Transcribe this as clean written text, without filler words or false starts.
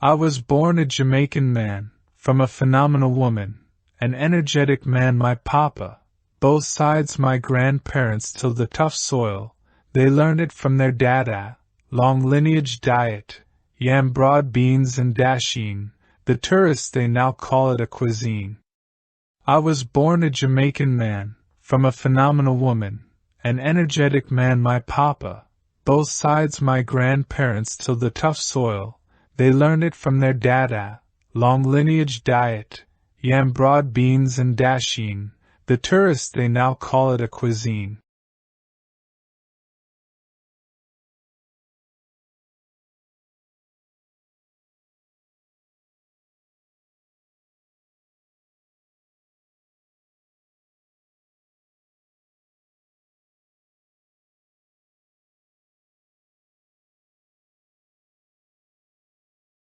I was born a Jamaican man, from a phenomenal woman, an energetic man my papa, both sides my grandparents tilled the tough soil, they learned it from their dada, long lineage diet, yam broad beans and dasheen, the tourists they now call it a cuisine. I was born a Jamaican man, from a phenomenal woman, an energetic man my papa, both sides my grandparents tilled the tough soil, they learned it from their dada, long lineage diet, yam broad beans and dasheen, the tourists they now call it a cuisine.